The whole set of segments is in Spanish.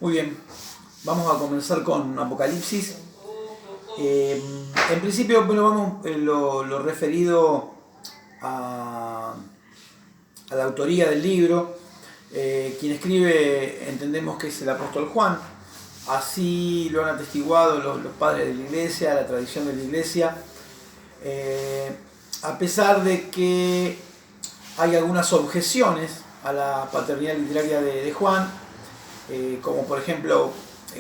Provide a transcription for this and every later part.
Muy bien, vamos a comenzar con Apocalipsis. En principio, bueno, vamos lo referido a, a la autoría del libro. Quien escribe entendemos que es el apóstol Juan. Así lo han atestiguado los padres de la iglesia, la tradición de la iglesia. A pesar de que hay algunas objeciones a la paternidad literaria de Juan, como por ejemplo,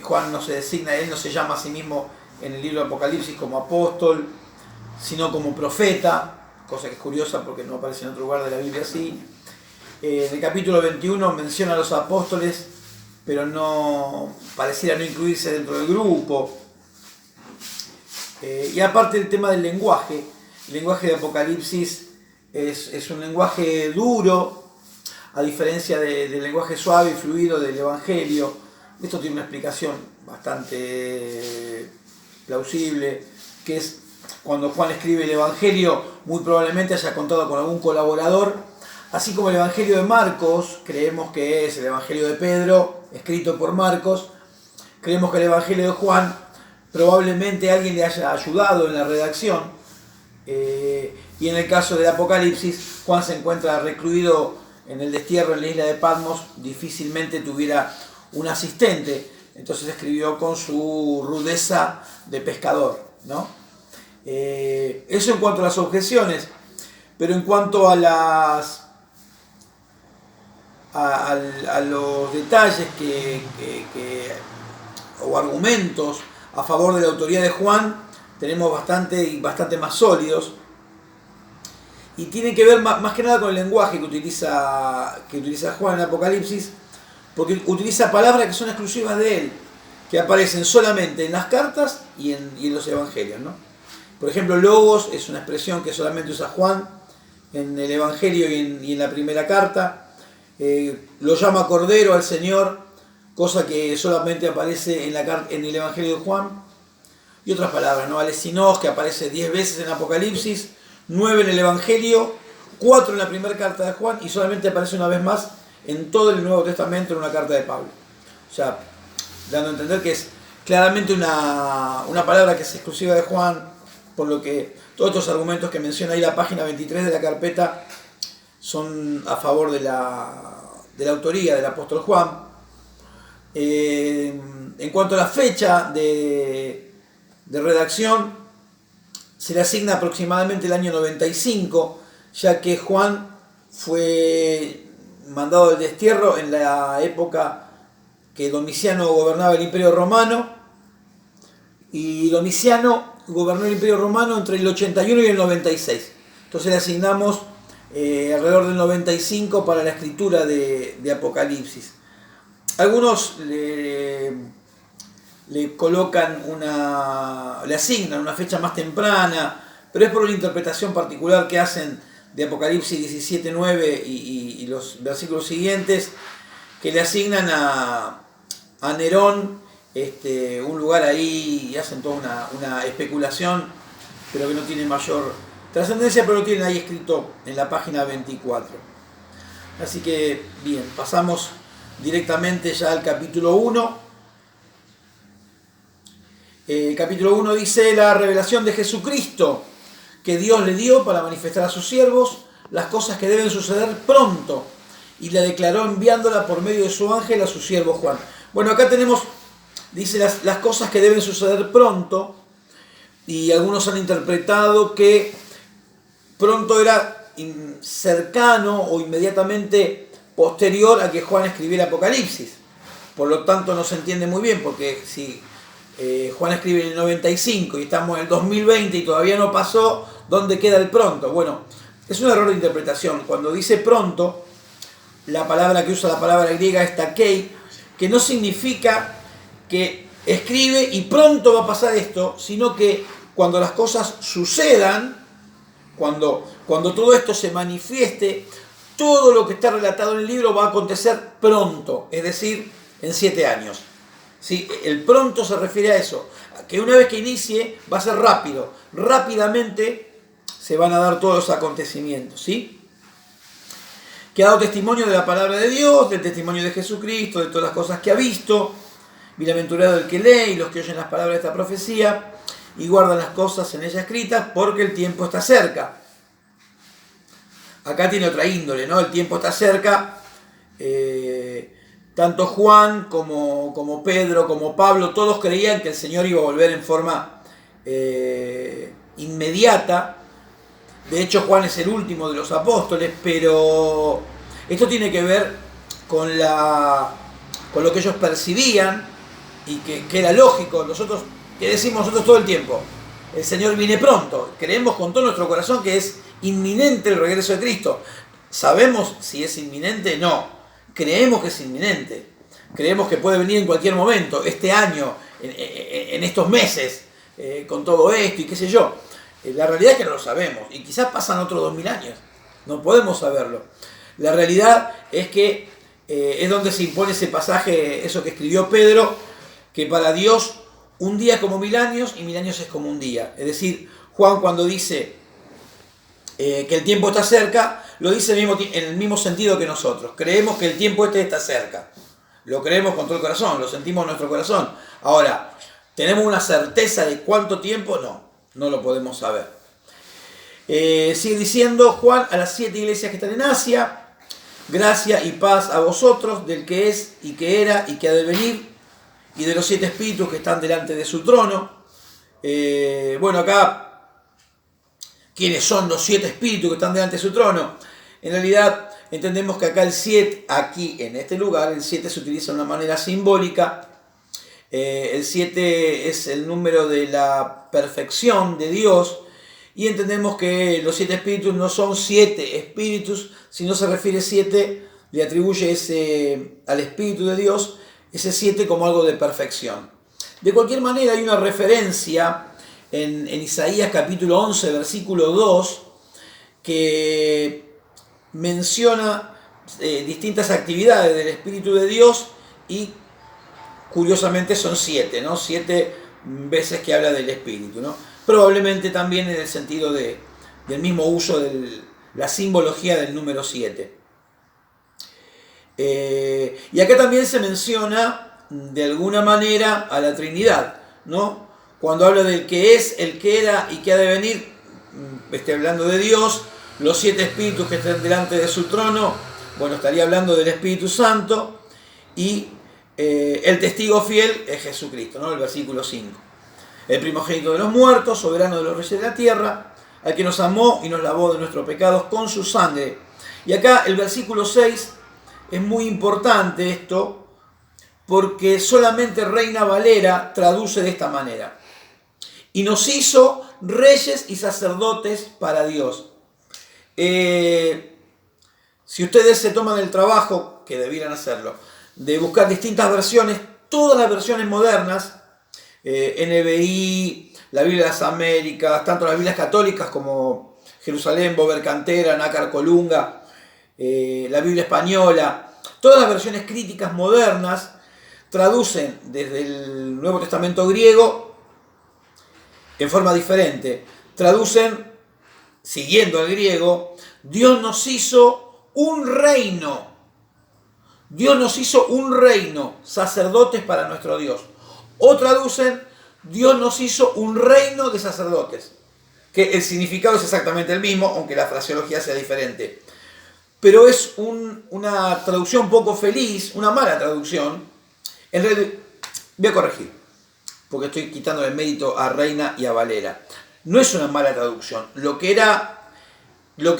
Juan no se designa, él no se llama a sí mismo en el libro de Apocalipsis como apóstol, sino como profeta, cosa que es curiosa porque no aparece en otro lugar de la Biblia así. En el capítulo 21 menciona a los apóstoles, pero no pareciera no incluirse dentro del grupo. Y aparte el tema del lenguaje, el lenguaje de Apocalipsis es un lenguaje duro, a diferencia del lenguaje suave y fluido del Evangelio. Esto tiene una explicación bastante plausible, que es cuando Juan escribe el Evangelio, muy probablemente haya contado con algún colaborador, así como el Evangelio de Marcos, creemos que es el Evangelio de Pedro, escrito por Marcos, creemos que el Evangelio de Juan, probablemente alguien le haya ayudado en la redacción, y en el caso del Apocalipsis, Juan se encuentra recluido en el destierro en la isla de Patmos, difícilmente tuviera un asistente, entonces escribió con su rudeza de pescador, ¿no? Eso en cuanto a las objeciones, pero en cuanto a los detalles o argumentos a favor de la autoría de Juan, tenemos bastante más sólidos. Y tiene que ver más que nada con el lenguaje que utiliza Juan en Apocalipsis, porque utiliza palabras que son exclusivas de él, que aparecen solamente en las cartas y en los evangelios, ¿no? Por ejemplo, logos es una expresión que solamente usa Juan en el evangelio y en la primera carta. Lo llama Cordero al Señor, cosa que solamente aparece en el evangelio de Juan. Y otras palabras, ¿no? Alesinos, que aparece 10 veces en Apocalipsis, 9 en el Evangelio, 4 en la primera carta de Juan y solamente aparece una vez más en todo el Nuevo Testamento en una carta de Pablo. O sea, dando a entender que es claramente una palabra que es exclusiva de Juan, por lo que todos estos argumentos que menciona ahí la página 23 de la carpeta son a favor de la autoría del apóstol Juan. En cuanto a la fecha de redacción, se le asigna aproximadamente el año 95, ya que Juan fue mandado del destierro en la época que Domiciano gobernaba el Imperio Romano, y Domiciano gobernó el Imperio Romano entre el 81 y el 96. Entonces le asignamos alrededor del 95 para la escritura de Apocalipsis. Algunos le colocan le asignan una fecha más temprana, pero es por una interpretación particular que hacen de Apocalipsis 17:9 y los versículos siguientes, que le asignan a Nerón un lugar ahí y hacen toda una especulación, pero que no tiene mayor trascendencia, pero lo tienen ahí escrito en la página 24. Así que, bien, pasamos directamente ya al capítulo 1. El capítulo 1 dice: la revelación de Jesucristo que Dios le dio para manifestar a sus siervos las cosas que deben suceder pronto, y la declaró enviándola por medio de su ángel a su siervo Juan. Bueno, acá tenemos, dice las cosas que deben suceder pronto, y algunos han interpretado que pronto era cercano o inmediatamente posterior a que Juan escribiera Apocalipsis. Por lo tanto no se entiende muy bien, porque si Juan escribe en el 95 y estamos en el 2020 y todavía no pasó, ¿dónde queda el pronto? Bueno, es un error de interpretación. Cuando dice pronto, la palabra que usa la palabra griega es takei, que no significa que escribe y pronto va a pasar esto, sino que cuando las cosas sucedan, cuando todo esto se manifieste, todo lo que está relatado en el libro va a acontecer pronto, es decir, en 7 años. ¿Sí? El pronto se refiere a eso, que una vez que inicie va a ser rápido, rápidamente se van a dar todos los acontecimientos, ¿sí? Que ha dado testimonio de la palabra de Dios, del testimonio de Jesucristo, de todas las cosas que ha visto, Bienaventurado el que lee y los que oyen las palabras de esta profecía y guardan las cosas en ella escritas, porque el tiempo está cerca. Acá tiene otra índole, ¿no? El tiempo está cerca. Tanto Juan como Pedro, como Pablo, todos creían que el Señor iba a volver en forma inmediata. De hecho, Juan es el último de los apóstoles, pero esto tiene que ver con lo que ellos percibían y que era lógico. Nosotros, que decimos nosotros todo el tiempo, el Señor viene pronto. Creemos con todo nuestro corazón que es inminente el regreso de Cristo. ¿Sabemos si es inminente? No. Creemos que es inminente. Creemos que puede venir en cualquier momento, este año, en estos meses, con todo esto y qué sé yo. La realidad es que no lo sabemos, y quizás pasan otros 2000 años, no podemos saberlo. La realidad es que es donde se impone ese pasaje, eso que escribió Pedro, que para Dios un día es como 1000 años y 1000 años es como un día. Es decir, Juan cuando dice que el tiempo está cerca, lo dice en el mismo sentido que nosotros. Creemos que el tiempo está cerca. Lo creemos con todo el corazón, lo sentimos en nuestro corazón. Ahora, ¿tenemos una certeza de cuánto tiempo? No lo podemos saber. Sigue diciendo Juan a las 7 iglesias que están en Asia: gracia y paz a vosotros, del que es y que era y que ha de venir, y de los 7 espíritus que están delante de su trono. Bueno, acá, ¿quiénes son los 7 espíritus que están delante de su trono? En realidad, entendemos que acá el 7, aquí en este lugar, el 7 se utiliza de una manera simbólica. El 7 es el número de la perfección de Dios, y entendemos que los 7 espíritus no son 7 espíritus, sino se refiere 7, le atribuye al Espíritu de Dios ese 7 como algo de perfección. De cualquier manera, hay una referencia en Isaías capítulo 11, versículo 2, que menciona distintas actividades del Espíritu de Dios, y curiosamente son 7, ¿no? 7 veces que habla del Espíritu, ¿no? Probablemente también en el sentido del mismo uso de la simbología del número 7. Y acá también se menciona de alguna manera a la Trinidad, ¿no? Cuando habla del que es, el que era y que ha de venir, hablando de Dios, los 7 espíritus que están delante de su trono, bueno, estaría hablando del Espíritu Santo, y el testigo fiel es Jesucristo, ¿no? El versículo 5. El primogénito de los muertos, soberano de los reyes de la tierra, al que nos amó y nos lavó de nuestros pecados con su sangre. Y acá el versículo 6 es muy importante esto, porque solamente Reina Valera traduce de esta manera: y nos hizo reyes y sacerdotes para Dios. Si ustedes se toman el trabajo, que debieran hacerlo, de buscar distintas versiones, todas las versiones modernas, NBI, la Biblia de las Américas, tanto las Biblias católicas como Jerusalén, Bober Cantera, Nácar Colunga, la Biblia española, todas las versiones críticas modernas traducen desde el Nuevo Testamento griego en forma diferente. Traducen, siguiendo al griego, Dios nos hizo un reino. Dios nos hizo un reino, sacerdotes para nuestro Dios. O traducen, Dios nos hizo un reino de sacerdotes. Que el significado es exactamente el mismo, aunque la fraseología sea diferente. Pero es una traducción poco feliz, una mala traducción. En realidad, voy a corregir, porque estoy quitando el mérito a Reina y a Valera. No es una mala traducción. Lo que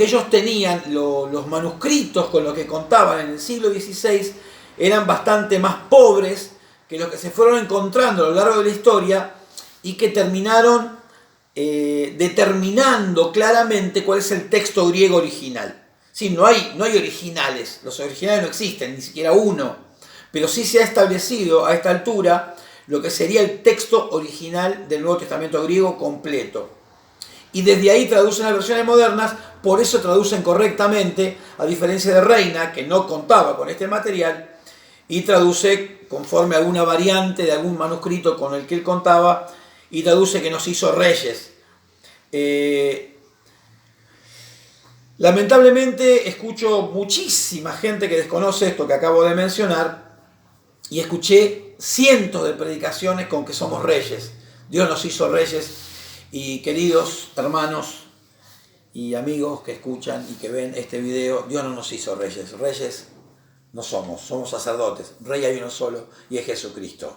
ellos tenían, los manuscritos con los que contaban en el siglo XVI, eran bastante más pobres que los que se fueron encontrando a lo largo de la historia, y que terminaron determinando claramente cuál es el texto griego original. Sí, no hay originales, los originales no existen, ni siquiera uno, pero sí se ha establecido a esta altura lo que sería el texto original del Nuevo Testamento griego completo. Y desde ahí traducen las versiones modernas, por eso traducen correctamente, a diferencia de Reina, que no contaba con este material, y traduce conforme a alguna variante de algún manuscrito con el que él contaba, y traduce que nos hizo reyes. Lamentablemente escucho muchísima gente que desconoce esto que acabo de mencionar, y escuché cientos de predicaciones con que somos reyes. Dios nos hizo reyes y queridos hermanos y amigos que escuchan y que ven este video, Dios no nos hizo reyes. Reyes no somos, somos sacerdotes. Rey hay uno solo y es Jesucristo.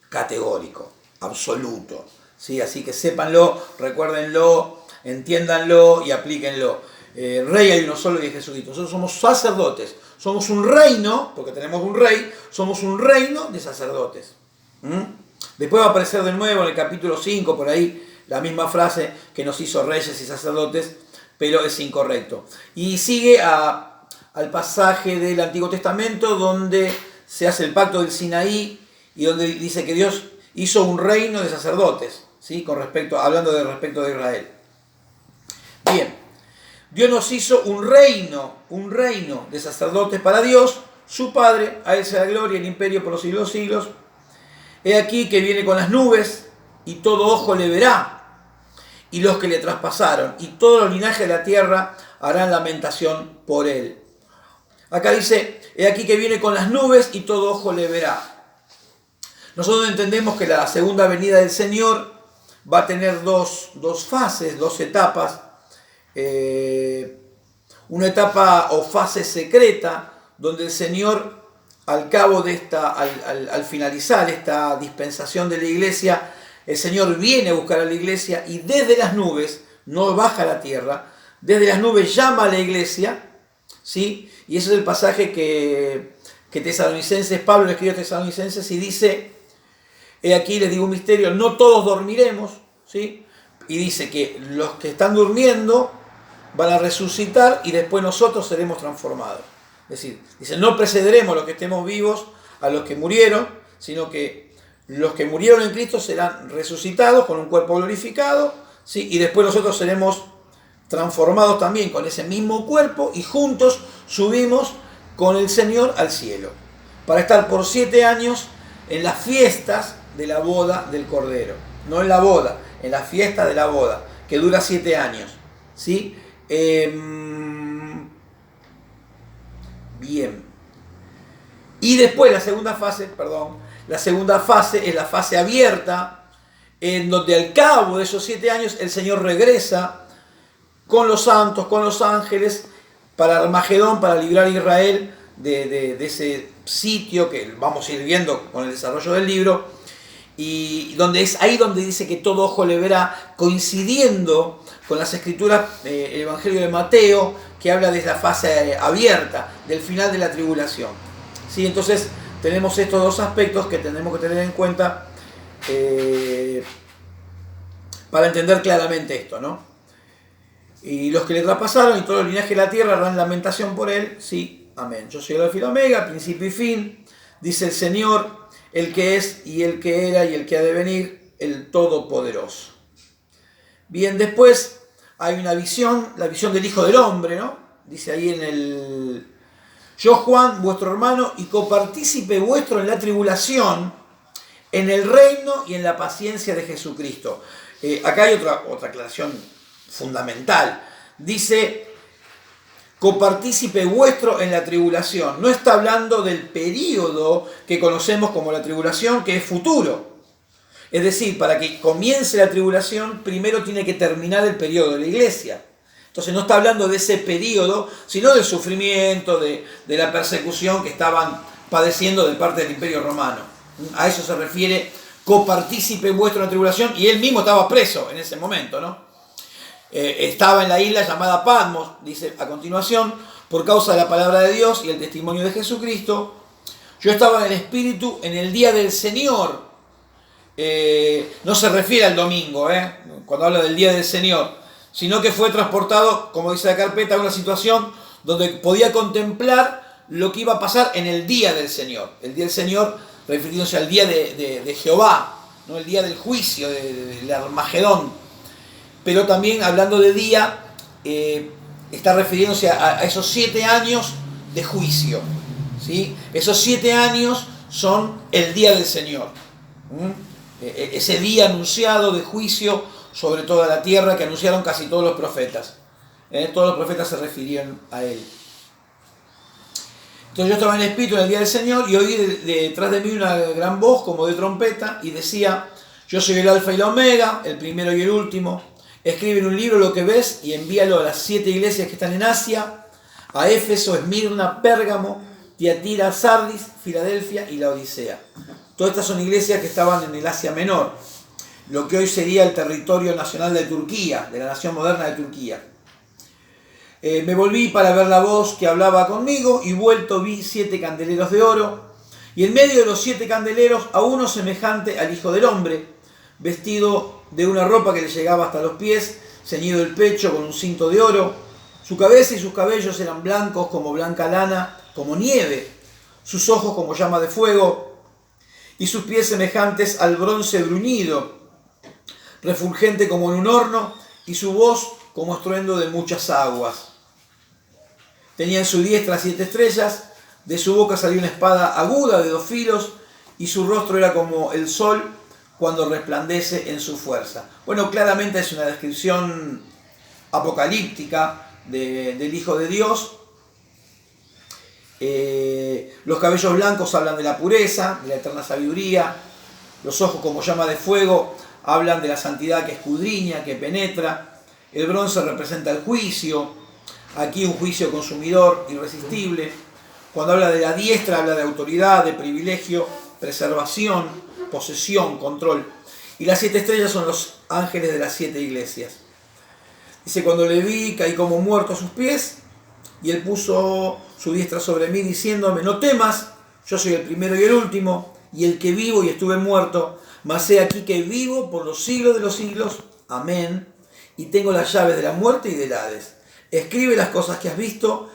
Categórico, absoluto. ¿Sí? Así que sépanlo, recuérdenlo, entiéndanlo y aplíquenlo. Rey hay uno solo y es Jesucristo. Nosotros somos sacerdotes, somos un reino, porque tenemos un rey, somos un reino de sacerdotes. Después va a aparecer de nuevo en el capítulo 5, por ahí, la misma frase que nos hizo reyes y sacerdotes, pero es incorrecto. Y sigue al pasaje del Antiguo Testamento donde se hace el pacto del Sinaí y donde dice que Dios hizo un reino de sacerdotes, ¿sí? Hablando respecto de Israel. Bien, Dios nos hizo un reino de sacerdotes para Dios, su Padre, a Él sea la gloria y el imperio por los siglos de los siglos. He aquí que viene con las nubes y todo ojo le verá, y los que le traspasaron, y todos los linajes de la tierra harán lamentación por él. Acá dice, he aquí que viene con las nubes y todo ojo le verá. Nosotros entendemos que la segunda venida del Señor va a tener dos fases, dos etapas. Una etapa o fase secreta, donde el Señor, al cabo de al finalizar esta dispensación de la iglesia, el Señor viene a buscar a la iglesia y desde las nubes, no baja a la tierra, desde las nubes llama a la iglesia, ¿sí? Y ese es el pasaje que Pablo le escribió a Tesalonicenses y dice, he aquí les digo un misterio, no todos dormiremos, ¿sí? Y dice que los que están durmiendo van a resucitar y después nosotros seremos transformados. Es decir, dice, no precederemos los que estemos vivos a los que murieron, sino que los que murieron en Cristo serán resucitados con un cuerpo glorificado, ¿sí? Y después nosotros seremos transformados también con ese mismo cuerpo y juntos subimos con el Señor al cielo, para estar por 7 años en las fiestas de la boda del Cordero. No en la boda, en la fiesta de la boda, que dura 7 años. ¿Sí? Bien. Y después la segunda fase es la fase abierta, en donde al cabo de esos 7 años el Señor regresa con los santos, con los ángeles, para Armagedón, para librar a Israel de ese sitio que vamos a ir viendo con el desarrollo del libro, y donde es ahí donde dice que todo ojo le verá, coincidiendo con las escrituras, el Evangelio de Mateo, que habla de la fase abierta, del final de la tribulación. ¿Sí? Entonces tenemos estos dos aspectos que tenemos que tener en cuenta para entender claramente esto, ¿no? Y los que le traspasaron y todo el linaje de la tierra harán lamentación por él. Sí, amén. Yo soy el Alfa y el Omega, principio y fin, dice el Señor, el que es y el que era y el que ha de venir, el Todopoderoso. Bien, después hay una visión, la visión del Hijo del Hombre, ¿no? Dice ahí en el... Yo, Juan, vuestro hermano y copartícipe vuestro en la tribulación, en el reino y en la paciencia de Jesucristo. Acá hay otra aclaración fundamental. Dice, copartícipe vuestro en la tribulación. No está hablando del periodo que conocemos como la tribulación, que es futuro. Es decir, para que comience la tribulación, primero tiene que terminar el periodo de la iglesia. Entonces no está hablando de ese periodo, sino del sufrimiento, de la persecución que estaban padeciendo de parte del Imperio Romano. A eso se refiere, copartícipe vuestro en la tribulación, y él mismo estaba preso en ese momento, ¿no? Estaba en la isla llamada Patmos, dice a continuación, por causa de la palabra de Dios y el testimonio de Jesucristo. Yo estaba en el Espíritu en el día del Señor. No se refiere al domingo, cuando habla del día del Señor, sino que fue transportado, como dice la carpeta, a una situación donde podía contemplar lo que iba a pasar en el día del Señor. El día del Señor refiriéndose al día de Jehová, ¿no? El día del juicio, del Armagedón. Pero también hablando de día, está refiriéndose a esos 7 años de juicio, ¿sí? Esos 7 años son el día del Señor. Ese día anunciado de juicio sobre toda la tierra que anunciaron casi todos los profetas. Todos los profetas se refirieron a él. Entonces yo estaba en espíritu en el día del Señor y oí detrás de mí una gran voz como de trompeta y decía: yo soy el alfa y la omega, el primero y el último. Escribe en un libro lo que ves y envíalo a las 7 iglesias que están en Asia: a Éfeso, Esmirna, Pérgamo, Tiatira, Sardis, Filadelfia y la Odisea. Todas estas son iglesias que estaban en el Asia Menor, lo que hoy sería el territorio nacional de Turquía, de la nación moderna de Turquía. Me volví para ver la voz que hablaba conmigo y vuelto vi 7 candeleros de oro, y en medio de los 7 candeleros a uno semejante al Hijo del Hombre, vestido de una ropa que le llegaba hasta los pies, ceñido el pecho con un cinto de oro. Su cabeza y sus cabellos eran blancos como blanca lana, como nieve, sus ojos como llama de fuego, y sus pies semejantes al bronce bruñido, refulgente como en un horno, y su voz como estruendo de muchas aguas. Tenía en su diestra 7 estrellas, de su boca salió una espada aguda de 2 filos, y su rostro era como el sol cuando resplandece en su fuerza. Bueno, claramente es una descripción apocalíptica del Hijo de Dios. Los cabellos blancos hablan de la pureza, de la eterna sabiduría. Los ojos como llama de fuego hablan de la santidad que escudriña, que penetra. El bronce representa el juicio, aquí un juicio consumidor, irresistible. Cuando habla de la diestra, habla de autoridad, de privilegio, preservación, posesión, control. Y las 7 estrellas son los ángeles de las 7 iglesias. Dice: cuando le vi, caí como muerto a sus pies, y él puso su diestra sobre mí, diciéndome: no temas, yo soy el primero y el último, y el que vivo y estuve muerto, mas he aquí que vivo por los siglos de los siglos. Amén. Y tengo las llaves de la muerte y del Hades. Escribe las cosas que has visto,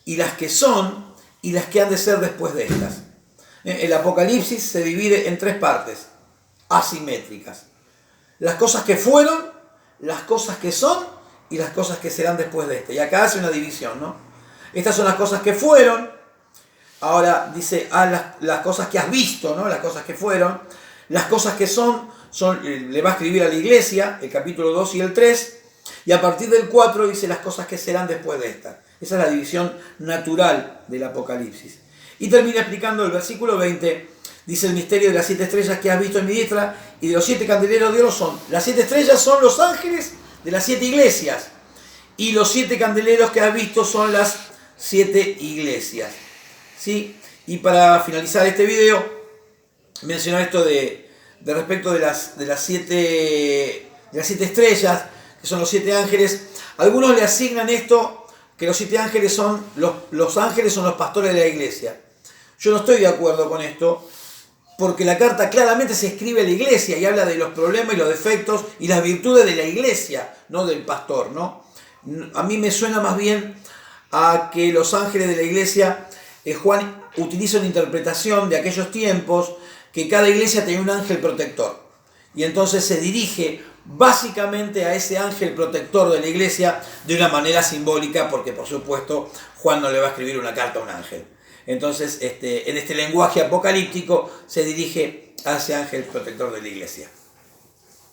y las que son, y las que han de ser después de estas. El Apocalipsis se divide en 3 partes asimétricas: las cosas que fueron, las cosas que son y las cosas que serán después de esta. Y acá hace una división, ¿no? Estas son las cosas que fueron. Ahora dice: las cosas que has visto, ¿no? Las cosas que fueron. Las cosas que son, le va a escribir a la iglesia, el capítulo 2 y el 3. Y a partir del 4 dice: las cosas que serán después de esta. Esa es la división natural del Apocalipsis. Y termina explicando el versículo 20. Dice: el misterio de las 7 estrellas que has visto en mi diestra y de los 7 candeleros de oro son. Las 7 estrellas son los ángeles de las 7 iglesias. Y los 7 candeleros que has visto son las 7 iglesias. ¿Sí? Y para finalizar este video, mencionar esto de respecto de las 7 estrellas, que son los 7 ángeles. Algunos le asignan esto, que los 7 ángeles son los ángeles son los pastores de la iglesia. Yo no estoy de acuerdo con esto, porque la carta claramente se escribe a la iglesia y habla de los problemas y los defectos y las virtudes de la iglesia, no del pastor, ¿no? A mí me suena más bien a que los ángeles de la iglesia, Juan utiliza una interpretación de aquellos tiempos, que cada iglesia tenía un ángel protector. Y entonces se dirige básicamente a ese ángel protector de la iglesia de una manera simbólica, porque por supuesto Juan no le va a escribir una carta a un ángel. Entonces en este lenguaje apocalíptico se dirige a ese ángel protector de la iglesia.